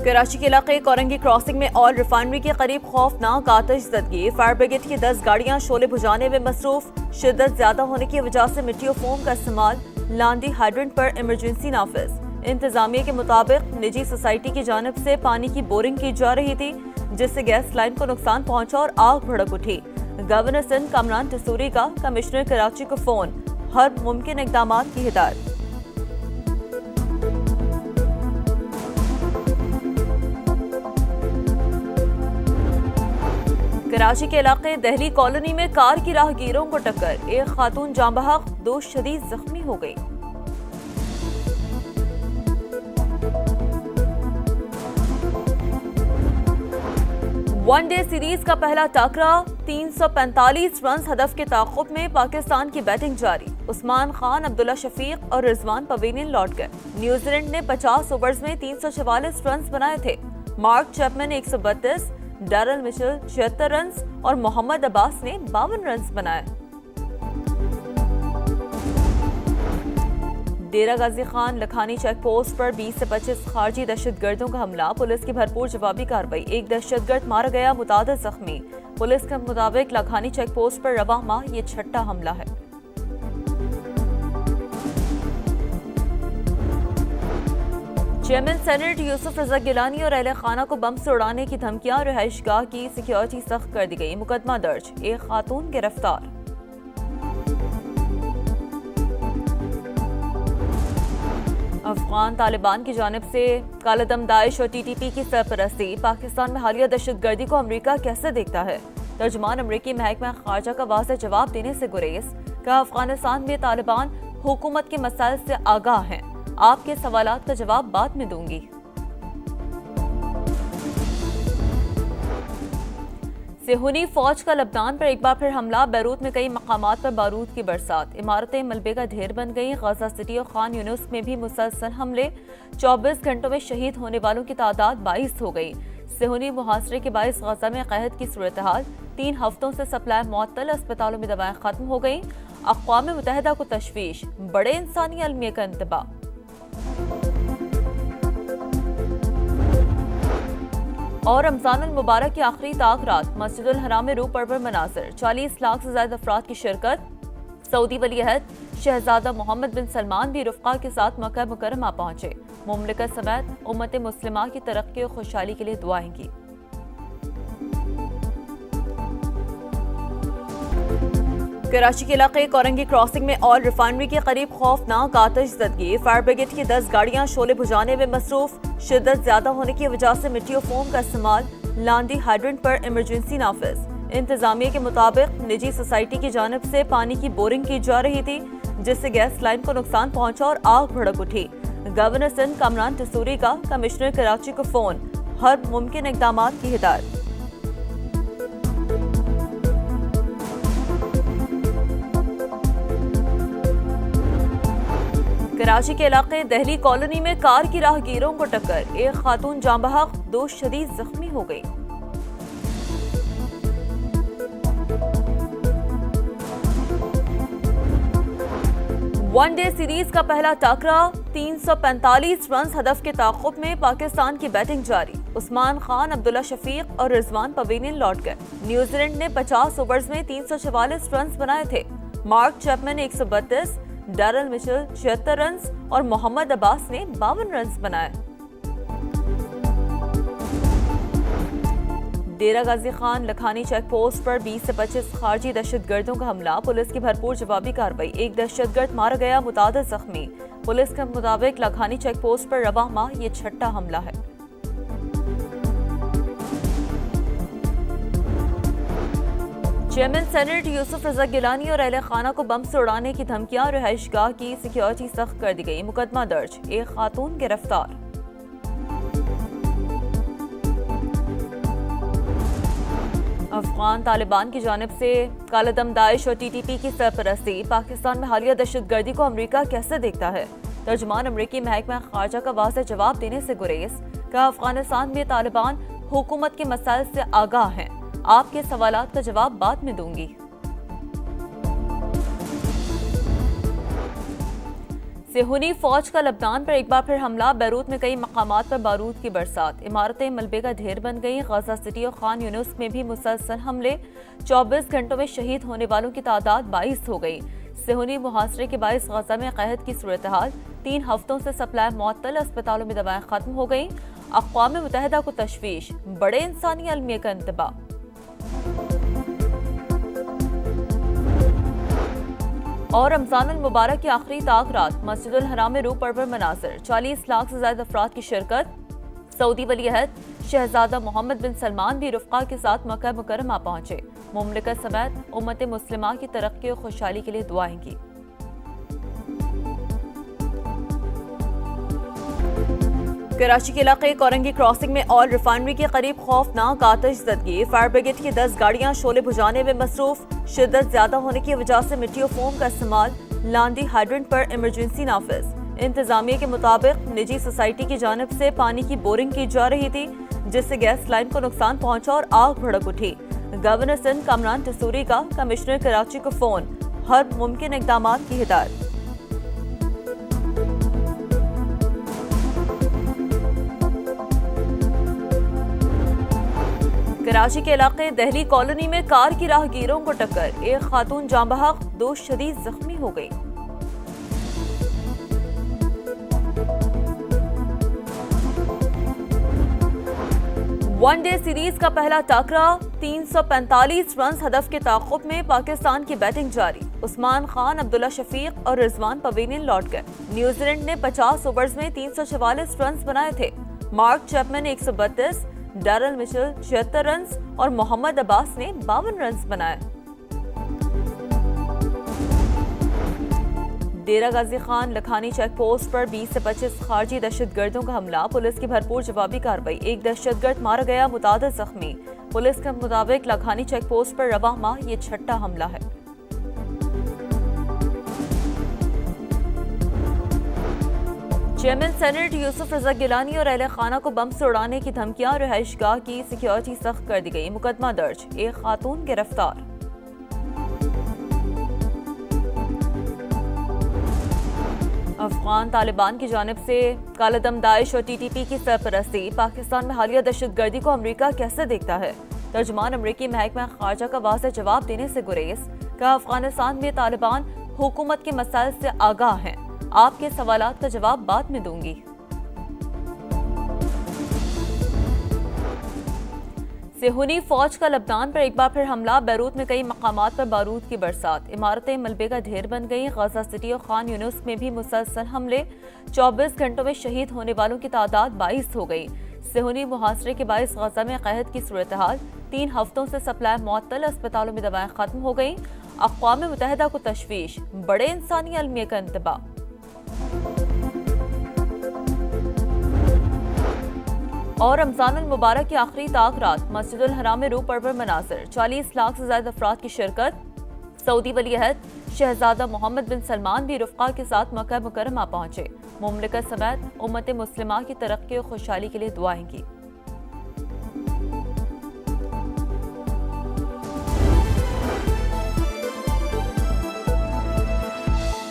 कराची के इलाके कोरंगी क्रॉसिंग में ऑयल रिफाइनरी के करीब खौफनाक आतिशज़दगी। फायर ब्रिगेड की 10 गाड़ियां शोले बुझाने में मसरूफ। शिद्दत ज्यादा होने की वजह से मिट्टी और फोम का इस्तेमाल। लांडी हाइड्रेंट पर इमरजेंसी नाफिज। इंतजामिया के मुताबिक निजी सोसाइटी की जानिब से पानी की बोरिंग की जा रही थी, जिससे गैस लाइन को नुकसान पहुंचा और आग भड़क उठी। गवर्नर सिंध कामरान टसूरी का कमिश्नर कराची को फोन, हर मुमकिन इकदाम की हिदायत। कराची के इलाके दहली कॉलोनी में कार की राहगीरों को टक्कर। एक खातून जाँ बहक, 2 शदीद जख्मी हो गई। वनडे सीरीज का पहला टाकरा, 345 रन हदफ के ताक़ुब में पाकिस्तान की बैटिंग जारी। उस्मान खान, अब्दुल्ला शफीक और रिजवान पवेलियन लौट गए। न्यूजीलैंड ने 50 ओवर्स में 344 रन बनाए थे। Mark Chapman 132, Daryl Mitchell 76 run और मोहम्मद अब्बास ने 52 रन बनाए। डेरा गाजी खान लखानी चेक पोस्ट पर 20 से 25 खारजी दहशतगर्दों का हमला। पुलिस की भरपूर जवाबी कार्रवाई। एक दहशतगर्द मारा गया, मुतादिद जख्मी। पुलिस के मुताबिक लखानी चेक पोस्ट पर रवा माह ये 6ठा हमला है। चेयरमैन सेनेट यूसुफ रजा गिलानी और अहले खाना को बम से उड़ाने की धमकियां। रिहाइशगाह की सिक्योरिटी सख्त कर दी गई। मुकदमा दर्ज, एक खातून गिरफ्तार। अफगान तालिबान की जानिब से कालादम दाइश और TTP की सरपरस्ती। पाकिस्तान में हालिया दहशतगर्दी को अमरीका कैसे देखता है? तर्जुमान अमरीकी महकमा खारजा का वाज़ेह जवाब देने से गुरेज। कहा, अफगानिस्तान में तालिबान हुकूमत के मसाइल से आगाह हैं। आपके सवालात का जवाब बाद में दूंगी। सेहूनी फौज का लबनान पर एक बार फिर हमला। बैरूत में कई मकामात पर बारूद की बरसात। इमारतें मलबे का ढेर बन गई। गजा सिटी और खान यूनिस में भी मुसलसल हमले। 24 घंटों में शहीद होने वालों की तादाद 22 हो गई। सेहूनी मुहासरे के बायस गजा में कहत की सूरत हाल। 3 हफ्तों से सप्लाई मुअत्तल। अस्पतालों में दवाएं खत्म हो गई। अक़वाम मुत्तहिदा को तशवीश। बड़े इंसानी अलमिया का इंतबा। और रमजान मुबारक की आखिरी ताक रात मस्जिदुल हराम में रूह परवर मनाज़िर। 40 लाख से ज्यादा अफराद की शिरकत। सऊदी वली अहद शहजादा मोहम्मद बिन सलमान भी रुफ़क़ा के साथ मक्का मुकर्रमा पहुंचे। मुमलिकत समेत उम्मत मुस्लिमा की तरक्की और खुशहाली के लिए दुआएं की। कराची के इलाके कोरंगी क्रॉसिंग में ऑयल रिफाइनरी के करीब खौफनाक आतिशज़दगी। फायर ब्रिगेड की 10 गाड़ियां शोले बुझाने में मसरूफ। शिद्दत ज्यादा होने की वजह से मिट्टी और फोम का इस्तेमाल। लांडी हाइड्रेंट पर इमरजेंसी नाफिज। इंतजामिया के मुताबिक निजी सोसाइटी की जानिब से पानी की बोरिंग की जा रही थी, जिससे गैस लाइन को नुकसान पहुंचा और आग भड़क उठी। गवर्नर सिंध कामरान टसूरी का कमिश्नर कराची को फोन, हर मुमकिन इकदाम की हिदायत। कराची के इलाके दहली कॉलोनी में कार की राहगीरों को टक्कर। एक खातून जाँ बहक, 2 शदीद जख्मी हो गई। वनडे सीरीज का पहला टाकरा, 345 रन हदफ के ताक़ुब में पाकिस्तान की बैटिंग जारी। उस्मान खान, अब्दुल्ला शफीक और रिजवान पवेलियन लौट गए। न्यूजीलैंड ने 50 ओवर्स में 344 रन बनाए थे। Mark Chapman 132, Daryl Mitchell 76 run और मोहम्मद अब्बास ने 52 रन बनाए। डेरा गाजी खान लखानी चेक पोस्ट पर 20 से 25 खारजी दहशतगर्दों का हमला। पुलिस की भरपूर जवाबी कार्रवाई। एक दहशतगर्द मारा गया, मुतादिद जख्मी। पुलिस के मुताबिक लखानी चेक पोस्ट पर रवा माह ये 6ठा हमला है। चेयरमैन सेनेट यूसुफ रजा गिलानी और अहले खाना को बम से उड़ाने की धमकियां। रिहाइशगाह की सिक्योरिटी सख्त कर दी गई। मुकदमा दर्ज, एक खातून गिरफ्तार। अफगान तालिबान की जानिब से कालादम दाइश और TTP की सरपरस्ती। पाकिस्तान में हालिया दहशतगर्दी को अमरीका कैसे देखता है? तर्जुमान अमरीकी महकमा खारजा का वाज़ेह जवाब देने से गुरेज। कहा, अफगानिस्तान में तालिबान हुकूमत के मसाइल से आगाह हैं। आपके सवालात का जवाब बाद में दूंगी। सेहूनी फौज का लबनान पर एक बार फिर हमला। बैरूत में कई मकामात पर बारूद की बरसात, इमारतें मलबे का ढेर बन गईं। गजा सिटी और खान यूनुस में भी मुसलसल हमले। 24 घंटों में शहीद होने वालों की तादाद 22 हो गई। सेहूनी मुहासरे के बायस गजा में कहत की सूरत हाल। 3 हफ्तों से सप्लाई मुअत्तल, अस्पतालों में दवाएं खत्म हो गईं। अक़वाम मुत्तहिदा को तशवीश, बड़े इंसानी अलमिया का इंतबा। और रमजानुल मुबारक की आखिरी ताक़रात, मस्जिदुल हराम में रूह परवर मनाज़िर। 40 लाख से ज्यादा अफराद की शिरकत। सऊदी वलीअहद शहजादा मोहम्मद बिन सलमान भी रुफ़क़ा के साथ मक्का मुकर्रमा पहुंचे। मुमलिकत समेत उम्मत मुस्लिमा की तरक्की और खुशहाली के लिए दुआएं की। कराची के इलाके कोरंगी क्रॉसिंग में ऑयल रिफाइनरी के करीब खौफनाक आतिश ज़दगी। फायर ब्रिगेड की 10 गाड़ियां शोले बुझाने में मसरूफ। शिद्दत ज्यादा होने की वजह से मिट्टी और फोम का इस्तेमाल। लांदी हाइड्रेंट पर इमरजेंसी नाफिज। इंतजामिया के मुताबिक निजी सोसाइटी की जानिब से पानी की बोरिंग की जा रही थी, जिससे गैस लाइन को नुकसान पहुंचा और आग भड़क उठी। गवर्नर सिंध कामरान टसूरी का कमिश्नर कराची को फोन, हर मुमकिन इकदाम की हिदायत। कराची के इलाके दहली कॉलोनी में कार की राहगीरों को टक्कर। एक खातून जाँ बहक, 2 शदीद जख्मी हो गई। वनडे सीरीज का पहला टाकरा, 345 रन हदफ के ताक़ुब में पाकिस्तान की बैटिंग जारी। उस्मान खान, अब्दुल्ला शफीक और रिजवान पवेलियन लौट गए। न्यूजीलैंड ने 50 ओवर्स में 344 रन बनाए थे। मार्क चैपमैन ने 132, डैरल मिचेल 76 रन और मोहम्मद अब्बास ने 52 रन बनाए। डेरा गाजी खान लखानी चेक पोस्ट पर 20 से 25 खारजी दहशतगर्दों का हमला। पुलिस की भरपूर जवाबी कार्रवाई। एक दहशतगर्द मारा गया, मुतादिद जख्मी। पुलिस के मुताबिक लखानी चेक पोस्ट पर रवा माह ये 6ठा हमला है। चेयरमैन सेनेट यूसुफ रजा गिलानी और अहले खाना को बम से उड़ाने की धमकियां। रिहाइशगाह की सिक्योरिटी सख्त कर दी गई। मुकदमा दर्ज, एक खातून गिरफ्तार। अफगान तालिबान की जानिब से कालादम दाइश और TTP की सरपरस्ती। पाकिस्तान में हालिया दहशतगर्दी को अमरीका कैसे देखता है? तर्जुमान अमरीकी महकमा खारजा का वाज़ेह जवाब देने से गुरेज। कहा, अफगानिस्तान में तालिबान हुकूमत के मसाइल से आगाह हैं। आपके सवालात का जवाब बाद में दूंगी। सेहूनी फौज का लबनान पर एक बार फिर हमला। बैरूत में कई मकामात पर बारूद की बरसात, इमारतें मलबे का ढेर बन गईं। गजा सिटी और खान यूनुस में भी मुसलसल हमले। 24 घंटों में शहीद होने वालों की तादाद 22 हो गई। सेहूनी मुहासरे के बायस गजा में कहत की सूरत हाल। 3 हफ्तों से सप्लाई मुअत्तल, अस्पतालों में दवाएं खत्म हो गईं। अक़वाम मुत्तहिदा को तशवीश, बड़े इंसानी अलमिया का इंतबा। और रमजानुल मुबारक की आखिरी ताक़रात, मस्जिदुल हराम में रूह परवर मनाज़िर। 40 लाख से ज्यादा अफराद की शिरकत। सऊदी वलीअहद शहजादा मोहम्मद बिन सलमान भी रुफ़क़ा के साथ मक्का मुकर्रमा पहुंचे। मुमलिकत समेत उम्मत मुस्लिमा की तरक्की और खुशहाली के लिए दुआएं की।